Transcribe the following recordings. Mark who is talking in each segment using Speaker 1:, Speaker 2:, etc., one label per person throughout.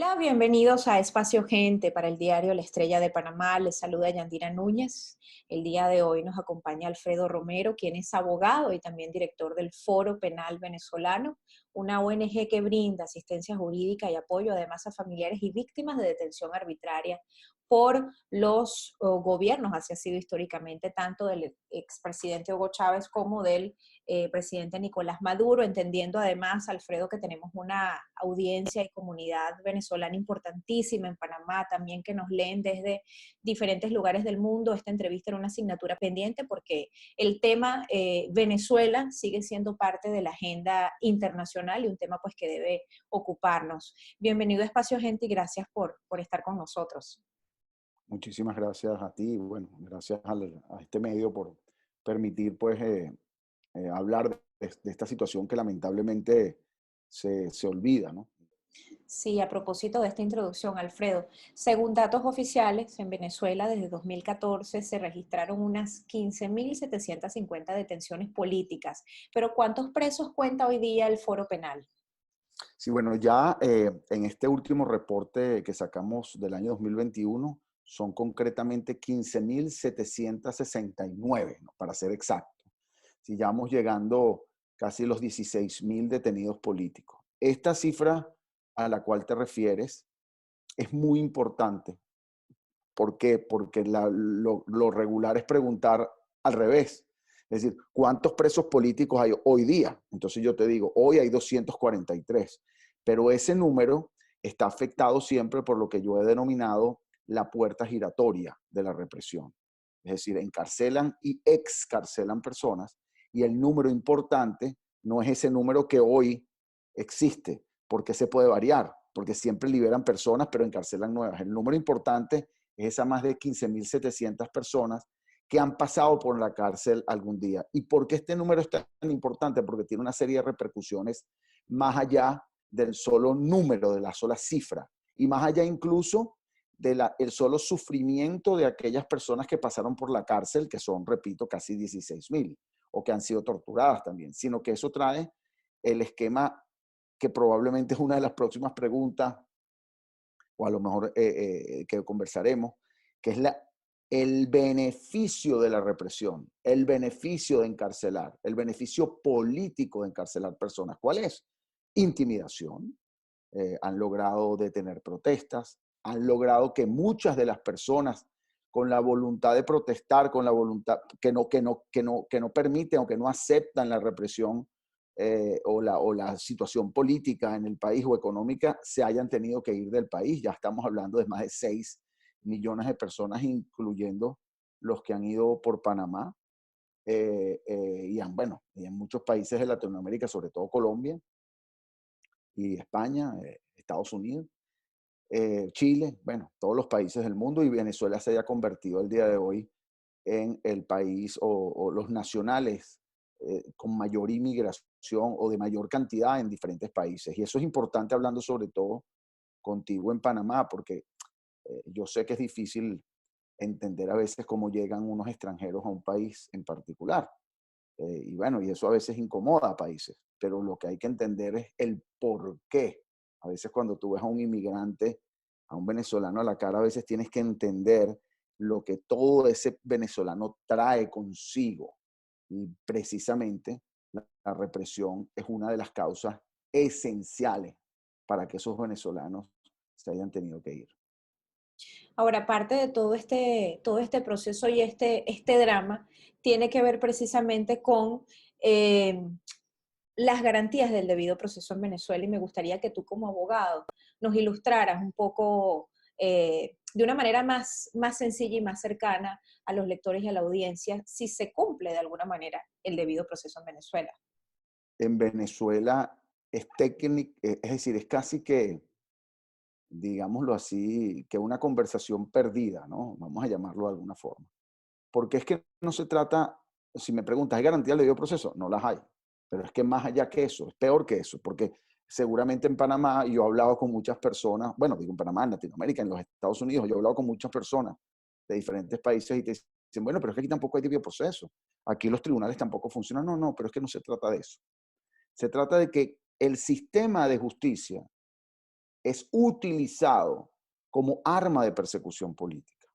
Speaker 1: Hola, bienvenidos a Espacio Gente para el diario La Estrella de Panamá. Les saluda Yandira Núñez. El día de hoy nos acompaña Alfredo Romero, quien es abogado y también director del Foro Penal Venezolano, una ONG que brinda asistencia jurídica y apoyo además a familiares y víctimas de detención arbitraria por los gobiernos, así ha sido históricamente, tanto del expresidente Hugo Chávez como del presidente Nicolás Maduro, entendiendo además, Alfredo, que tenemos una audiencia y comunidad venezolana importantísima en Panamá, también que nos leen desde diferentes lugares del mundo. Esta entrevista era una asignatura pendiente porque el tema Venezuela sigue siendo parte de la agenda internacional y un tema pues que debe ocuparnos. Bienvenido a Espacio Gente y gracias por estar con nosotros.
Speaker 2: Muchísimas gracias a ti, bueno, gracias a este medio por permitir pues hablar de esta situación que lamentablemente se olvida, ¿no?
Speaker 1: Sí, a propósito de esta introducción, Alfredo, según datos oficiales, en Venezuela desde 2014 se registraron unas 15.750 detenciones políticas, pero ¿cuántos presos cuenta hoy día el Foro Penal?
Speaker 2: Sí, bueno, ya en este último reporte que sacamos del año 2021 son concretamente 15.769, ¿no? Para ser exacto. Si ya vamos llegando casi los 16.000 detenidos políticos. Esta cifra a la cual te refieres es muy importante. ¿Por qué? Porque lo regular es preguntar al revés. Es decir, ¿cuántos presos políticos hay hoy día? Entonces yo te digo, hoy hay 243, pero ese número está afectado siempre por lo que yo he denominado la puerta giratoria de la represión. Es decir, encarcelan y excarcelan personas y el número importante no es ese número que hoy existe, porque se puede variar, porque siempre liberan personas, pero encarcelan nuevas. El número importante es esas más de 15.700 personas que han pasado por la cárcel algún día. ¿Y por qué este número es tan importante? Porque tiene una serie de repercusiones más allá del solo número, de la sola cifra, y más allá incluso del solo sufrimiento de aquellas personas que pasaron por la cárcel, que son, repito, casi 16.000, o que han sido torturadas también, sino que eso trae el esquema que probablemente es una de las próximas preguntas o a lo mejor que conversaremos, que es el beneficio de la represión, el beneficio de encarcelar, el beneficio político de encarcelar personas. ¿Cuál es? Intimidación. Han logrado detener protestas, han logrado que muchas de las personas con la voluntad de protestar, con la voluntad que no permiten o que no aceptan la represión o la situación política en el país o económica, se hayan tenido que ir del país. Ya estamos hablando de más de 6 millones de personas, incluyendo los que han ido por Panamá bueno, y en muchos países de Latinoamérica, sobre todo Colombia y España, Estados Unidos, Chile, bueno, todos los países del mundo, y Venezuela se haya convertido el día de hoy en el país o los nacionales con mayor inmigración o de mayor cantidad en diferentes países. Y eso es importante hablando sobre todo contigo en Panamá, porque yo sé que es difícil entender a veces cómo llegan unos extranjeros a un país en particular. Y bueno, y eso a veces incomoda a países, pero lo que hay que entender es el por qué. A veces cuando tú ves a un inmigrante, a un venezolano a la cara, a veces tienes que entender lo que todo ese venezolano trae consigo. Y precisamente la represión es una de las causas esenciales para que esos venezolanos se hayan tenido que ir.
Speaker 1: Ahora, parte de todo este proceso y este drama tiene que ver precisamente con eh, las garantías del debido proceso en Venezuela y me gustaría que tú como abogado nos ilustraras un poco de una manera más sencilla y más cercana a los lectores y a la audiencia si se cumple de alguna manera el debido proceso en Venezuela.
Speaker 2: En Venezuela es técnico, es decir, es casi que, digámoslo así, que una conversación perdida, ¿no? Vamos a llamarlo de alguna forma. Porque es que no se trata, si me preguntas, ¿hay garantía del debido proceso? No las hay. Pero es que más allá que eso, es peor que eso, porque seguramente en Panamá yo he hablado con muchas personas, bueno, digo en Panamá, en Latinoamérica, en los Estados Unidos, yo he hablado con muchas personas de diferentes países y te dicen, bueno, pero es que aquí tampoco hay debido proceso. Aquí los tribunales tampoco funcionan. No, no, pero es que no se trata de eso. Se trata de que el sistema de justicia es utilizado como arma de persecución política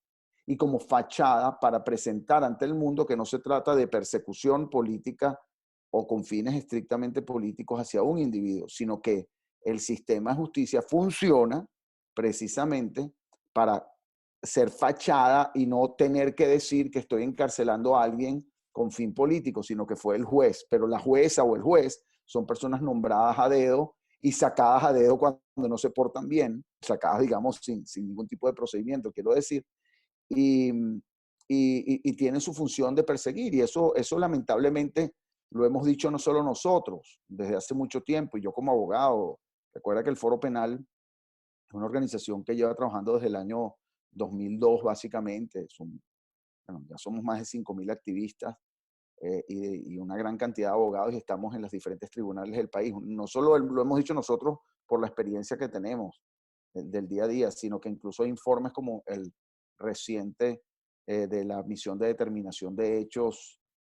Speaker 2: y como fachada para presentar ante el mundo que no se trata de persecución política o con fines estrictamente políticos hacia un individuo, sino que el sistema de justicia funciona precisamente para ser fachada y no tener que decir que estoy encarcelando a alguien con fin político, sino que fue el juez. Pero la jueza o el juez son personas nombradas a dedo y sacadas a dedo cuando no se portan bien, sacadas, digamos, sin ningún tipo de procedimiento, quiero decir, y, y tienen su función de perseguir. Y eso lamentablemente lo hemos dicho no solo nosotros, desde hace mucho tiempo, y yo como abogado, recuerda que el Foro Penal es una organización que lleva trabajando desde el año 2002 básicamente, bueno, ya somos más de 5.000 activistas y una gran cantidad de abogados y estamos en los diferentes tribunales del país. No solo lo hemos dicho nosotros por la experiencia que tenemos del día a día, sino que incluso hay informes como el reciente de la misión de determinación de hechos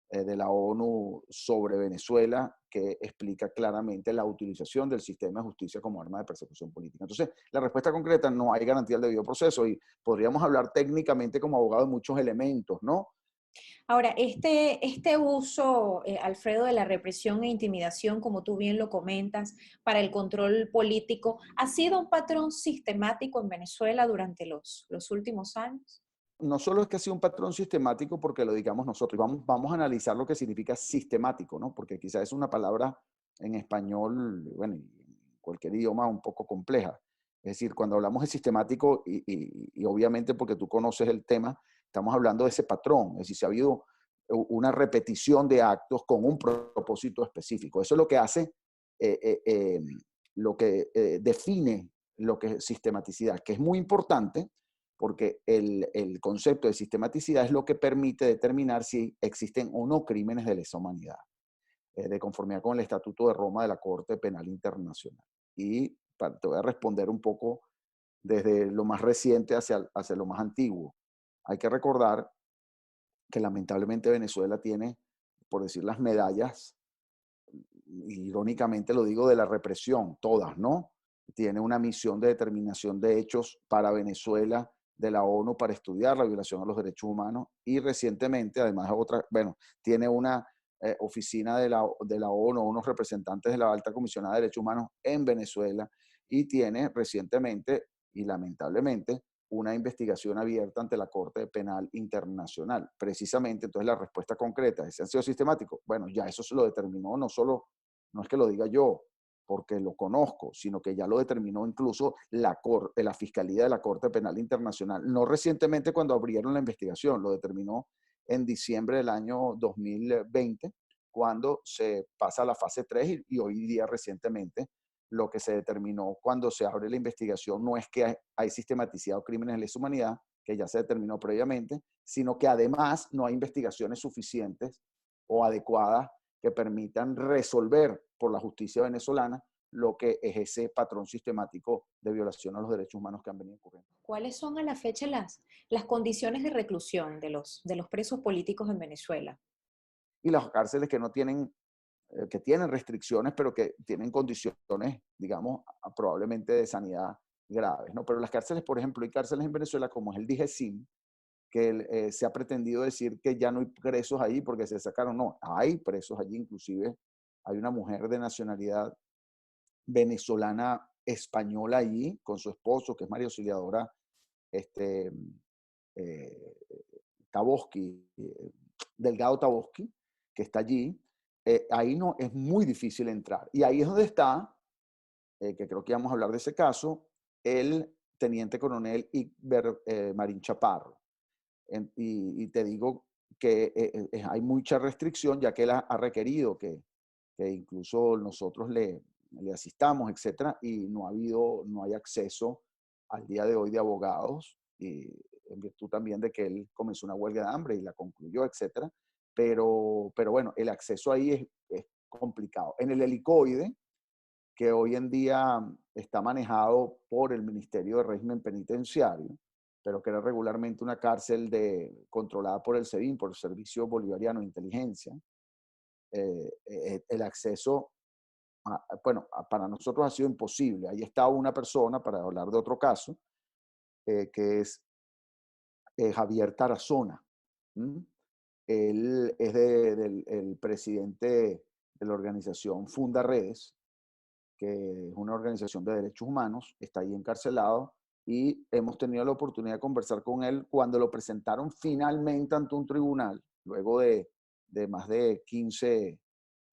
Speaker 2: de la ONU sobre Venezuela, que explica claramente la utilización del sistema de justicia como arma de persecución política. Entonces, la respuesta concreta, no hay garantía del debido proceso y podríamos hablar técnicamente como abogado de muchos elementos, ¿no?
Speaker 1: Ahora, este uso, Alfredo, de la represión e intimidación, como tú bien lo comentas, para el control político, ¿ha sido un patrón sistemático en Venezuela durante los últimos años?
Speaker 2: No solo es que ha sido un patrón sistemático porque lo digamos nosotros, y vamos a analizar lo que significa sistemático, ¿no? Porque quizás es una palabra en español, bueno, y en cualquier idioma un poco compleja. Es decir, cuando hablamos de sistemático, y obviamente porque tú conoces el tema, estamos hablando de ese patrón, es decir, si ha habido una repetición de actos con un propósito específico. Eso es lo que hace, eh, eh, eh, lo que define lo que es sistematicidad, que es muy importante porque el concepto de sistematicidad es lo que permite determinar si existen o no crímenes de lesa humanidad, de conformidad con el Estatuto de Roma de la Corte Penal Internacional. Y te voy a responder un poco desde lo más reciente hacia lo más antiguo. Hay que recordar que lamentablemente Venezuela tiene, por decir las medallas, irónicamente lo digo, de la represión, todas, ¿no? Tiene una misión de determinación de hechos para Venezuela de la ONU para estudiar la violación a los derechos humanos y recientemente, además de otra, bueno, tiene una oficina de la ONU, unos representantes de la Alta Comisionada de Derechos Humanos en Venezuela y tiene recientemente y lamentablemente una investigación abierta ante la Corte Penal Internacional. Precisamente, entonces la respuesta concreta es, ¿han sido sistemáticos? Bueno, ya eso se lo determinó no solo, no es que lo diga yo, porque lo conozco, sino que ya lo determinó incluso la Fiscalía de la Corte Penal Internacional. No recientemente cuando abrieron la investigación, lo determinó en diciembre del año 2020, cuando se pasa a la fase 3 y hoy día recientemente lo que se determinó cuando se abre la investigación no es que hay sistematicidad o crímenes de lesa humanidad, que ya se determinó previamente, sino que además no hay investigaciones suficientes o adecuadas que permitan resolver por la justicia venezolana lo que es ese patrón sistemático de violación a los derechos humanos que han venido ocurriendo.
Speaker 1: ¿Cuáles son a la fecha las condiciones de reclusión de los presos políticos en Venezuela?
Speaker 2: Y las cárceles que no tienen, que tienen restricciones, pero que tienen condiciones, digamos, probablemente de sanidad graves, ¿no? Pero las cárceles, por ejemplo, hay cárceles en Venezuela como es el DIGESIM, que se ha pretendido decir que ya no hay presos allí porque se sacaron. No, hay presos allí, inclusive hay una mujer de nacionalidad venezolana española allí con su esposo, que es María Auxiliadora este, eh, Taboski, Delgado Taboski, que está allí. Ahí no es muy difícil entrar. Y ahí es donde está, que creo que vamos a hablar de ese caso, el teniente coronel Igber Marín Chaparro. Y te digo que hay mucha restricción, ya que él ha requerido que incluso nosotros le asistamos, etcétera, y no hay acceso al día de hoy de abogados, y en virtud también de que él comenzó una huelga de hambre y la concluyó, etcétera. Pero bueno, el acceso ahí es complicado. En el helicoide, que hoy en día está manejado por el Ministerio de Régimen Penitenciario, pero que era regularmente una cárcel controlada por el SEBIN, por el Servicio Bolivariano de Inteligencia, el acceso bueno, para nosotros ha sido imposible. Ahí está una persona, para hablar de otro caso, que es Javier Tarazona. ¿Mm? Él es el presidente de la organización Funda Redes, que es una organización de derechos humanos, está ahí encarcelado y hemos tenido la oportunidad de conversar con él cuando lo presentaron finalmente ante un tribunal, luego de más de 15,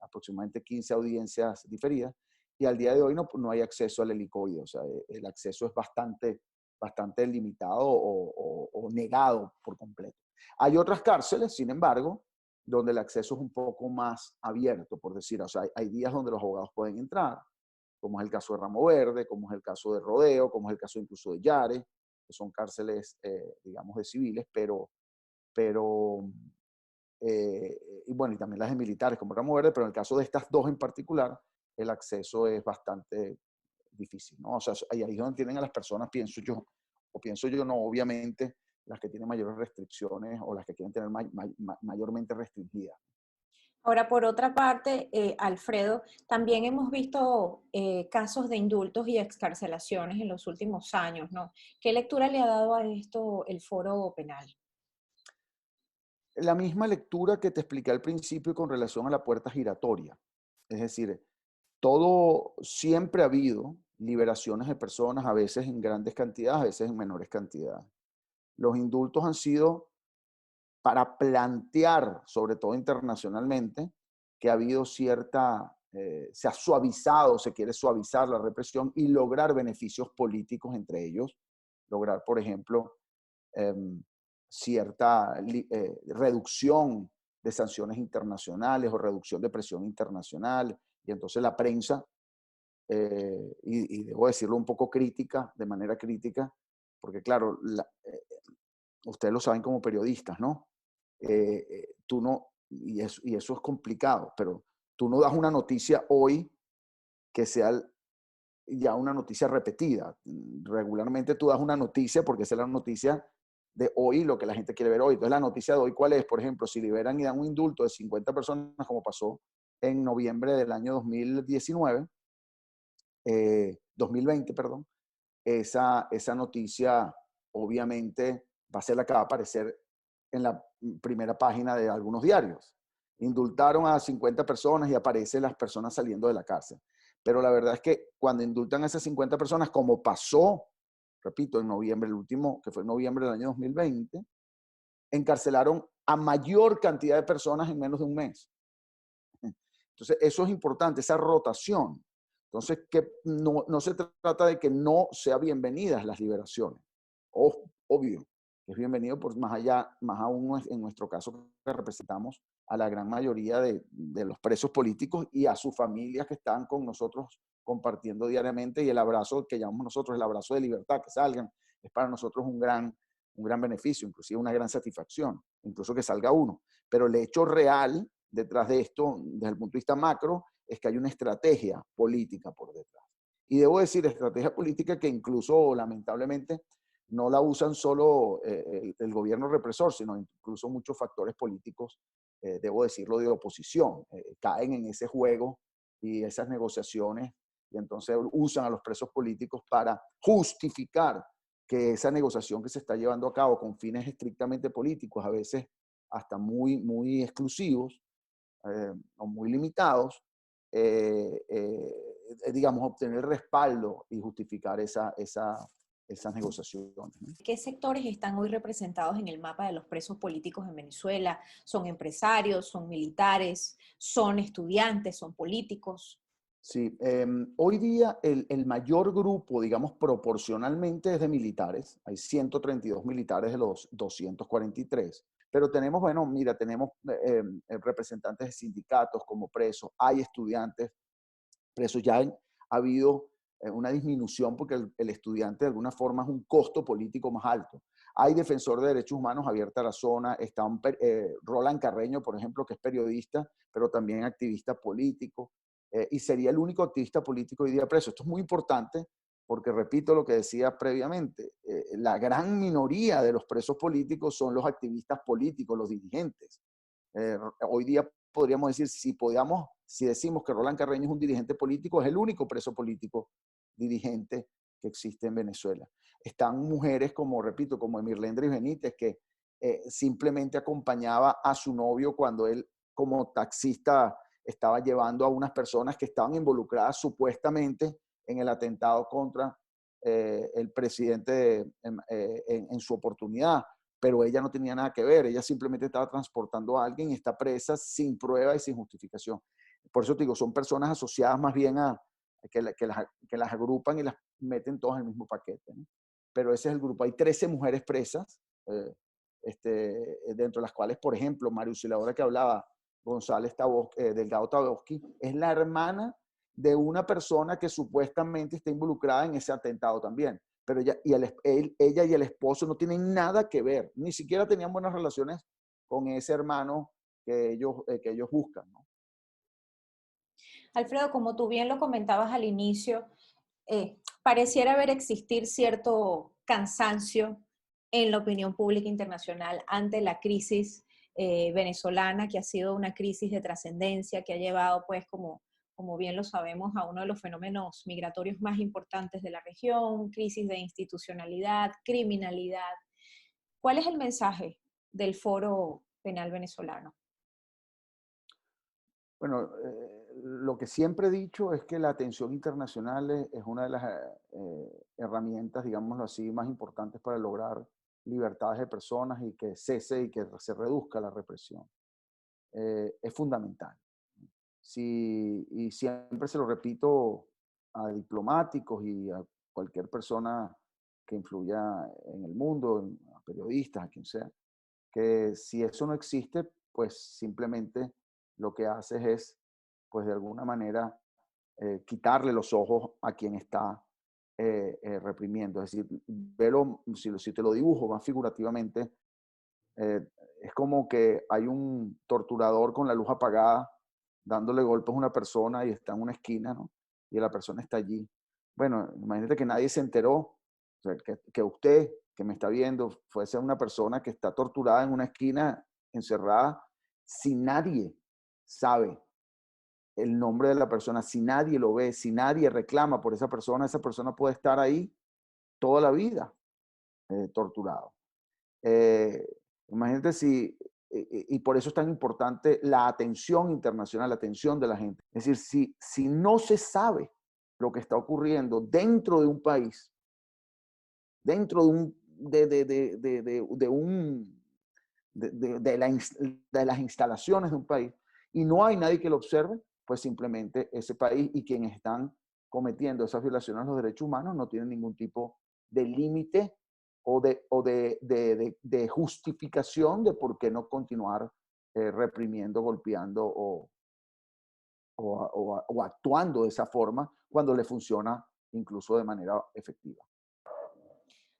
Speaker 2: aproximadamente 15 audiencias diferidas, y al día de hoy no hay acceso al helicoide, o sea, el acceso es bastante limitado o negado por completo. Hay otras cárceles, sin embargo, donde el acceso es un poco más abierto, por decir, o sea, hay días donde los abogados pueden entrar, como es el caso de Ramo Verde, como es el caso de Rodeo, como es el caso incluso de Yare, que son cárceles, digamos, de civiles, pero y bueno, y también las de militares, como Ramo Verde, pero en el caso de estas dos en particular, el acceso es bastante difícil, ¿no? O sea, ahí es donde tienen a las personas, pienso yo no, obviamente, las que tienen mayores restricciones o las que quieren tener mayormente restringidas.
Speaker 1: Ahora, por otra parte, Alfredo, también hemos visto casos de indultos y excarcelaciones en los últimos años, ¿no? ¿Qué lectura le ha dado a esto el Foro Penal?
Speaker 2: La misma lectura que te expliqué al principio con relación a la puerta giratoria. Es decir, siempre ha habido liberaciones de personas, a veces en grandes cantidades, a veces en menores cantidades. Los indultos han sido para plantear, sobre todo internacionalmente, que ha habido se ha suavizado, se quiere suavizar la represión y lograr beneficios políticos entre ellos. Lograr, por ejemplo, em, cierta reducción de sanciones internacionales o reducción de presión internacional. Y entonces la prensa, y debo decirlo un poco crítica, de manera crítica, porque claro, ustedes lo saben como periodistas, ¿no? Tú no, y eso es complicado, pero tú no das una noticia hoy que sea ya una noticia repetida. Regularmente tú das una noticia porque esa es la noticia de hoy, lo que la gente quiere ver hoy. Entonces la noticia de hoy, ¿cuál es? Por ejemplo, si liberan y dan un indulto de 50 personas, como pasó en noviembre del año 2019, 2020, perdón, esa noticia obviamente va a ser la que va a aparecer en la primera página de algunos diarios. Indultaron a 50 personas y aparecen las personas saliendo de la cárcel. Pero la verdad es que cuando indultan a esas 50 personas, como pasó, repito, en noviembre, el último, que fue en noviembre del año 2020, encarcelaron a mayor cantidad de personas en menos de un mes. Entonces, eso es importante, esa rotación. Entonces, que no se trata de que no sean bienvenidas las liberaciones. Obvio, es bienvenido por más allá, más aún en nuestro caso que representamos a la gran mayoría de los presos políticos y a sus familias que están con nosotros compartiendo diariamente, y el abrazo que llamamos nosotros el abrazo de libertad, que salgan, es para nosotros un gran beneficio, inclusive una gran satisfacción, incluso que salga uno. Pero el hecho real detrás de esto, desde el punto de vista macro, es que hay una estrategia política por detrás. Y debo decir, estrategia política que incluso, lamentablemente, no la usan solo el gobierno represor, sino incluso muchos factores políticos, debo decirlo, de oposición, caen en ese juego y esas negociaciones, y entonces usan a los presos políticos para justificar que esa negociación que se está llevando a cabo con fines estrictamente políticos, a veces hasta muy exclusivos, o muy limitados, digamos, obtener respaldo y justificar esas negociaciones, ¿no?
Speaker 1: ¿Qué sectores están hoy representados en el mapa de los presos políticos en Venezuela? ¿Son empresarios, son militares, son estudiantes, son políticos?
Speaker 2: Sí, hoy día el mayor grupo, digamos, proporcionalmente es de militares. Hay 132 militares de los 243. Pero tenemos, bueno, mira, tenemos representantes de sindicatos como presos, hay estudiantes presos. Ha habido una disminución porque el estudiante de alguna forma es un costo político más alto. Hay defensor de derechos humanos, Javier Tarazona, está Roland Carreño, por ejemplo, que es periodista, pero también activista político, y sería el único activista político hoy día preso. Esto es muy importante porque, repito lo que decía previamente, la gran minoría de los presos políticos son los activistas políticos, los dirigentes. Hoy día podríamos decir, si decimos que Roland Carreño es un dirigente político, es el único preso político dirigente que existe en Venezuela. Están mujeres como, repito, como Emirlendris Benítez, que simplemente acompañaba a su novio cuando él, como taxista, estaba llevando a unas personas que estaban involucradas supuestamente en el atentado contra el presidente en su oportunidad, pero ella no tenía nada que ver, ella simplemente estaba transportando a alguien y está presa sin prueba y sin justificación. Por eso te digo, son personas asociadas más bien a que las agrupan y las meten todas en el mismo paquete, ¿no? Pero ese es el grupo. Hay 13 mujeres presas, dentro de las cuales, por ejemplo, María Auxiliadora que hablaba, González Delgado Taboski, es la hermana de una persona que supuestamente está involucrada en ese atentado también. Pero ella y el esposo no tienen nada que ver, ni siquiera tenían buenas relaciones con ese hermano que ellos buscan, ¿no?
Speaker 1: Alfredo, como tú bien lo comentabas al inicio, pareciera haber existir cierto cansancio en la opinión pública internacional ante la crisis venezolana, que ha sido una crisis de trascendencia, que ha llevado, pues, como bien lo sabemos, a uno de los fenómenos migratorios más importantes de la región, crisis de institucionalidad, criminalidad. ¿Cuál es el mensaje del Foro Penal Venezolano?
Speaker 2: Bueno, lo que siempre he dicho es que la atención internacional es una de las herramientas, digámoslo así, más importantes para lograr libertades de personas y que cese y que se reduzca la represión. Es fundamental. Y siempre se lo repito a diplomáticos y a cualquier persona que influya en el mundo, a periodistas, a quien sea, que si eso no existe, pues simplemente lo que haces es, pues de alguna manera, quitarle los ojos a quien está reprimiendo. Es decir, velo, si te lo dibujo más figurativamente, eh, es como que hay un torturador con la luz apagada dándole golpes a una persona y está en una esquina, ¿no? Y la persona está allí. Bueno, imagínate que nadie se enteró, o sea, que usted que me está viendo fuese una persona que está torturada en una esquina, encerrada, si nadie sabe el nombre de la persona, si nadie lo ve, si nadie reclama por esa persona puede estar ahí toda la vida torturado. Eh, Imagínate si, y por eso es tan importante la atención internacional, la atención de la gente. Es decir, si no se sabe lo que está ocurriendo dentro de un país, dentro de un, de un, de las instalaciones de un país, y no hay nadie que lo observe, pues simplemente ese país y quienes están cometiendo esas violaciones a los derechos humanos no tienen ningún tipo de límite o de justificación de por qué no continuar reprimiendo, golpeando o actuando de esa forma cuando le funciona incluso de manera efectiva.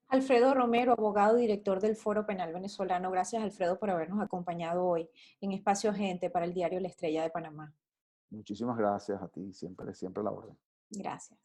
Speaker 1: Alfredo Romero, abogado y director del Foro Penal Venezolano. Gracias, Alfredo, por habernos acompañado hoy en Espacio Gente para el diario La Estrella de Panamá.
Speaker 2: Muchísimas gracias a ti, siempre, siempre a la orden.
Speaker 1: Gracias.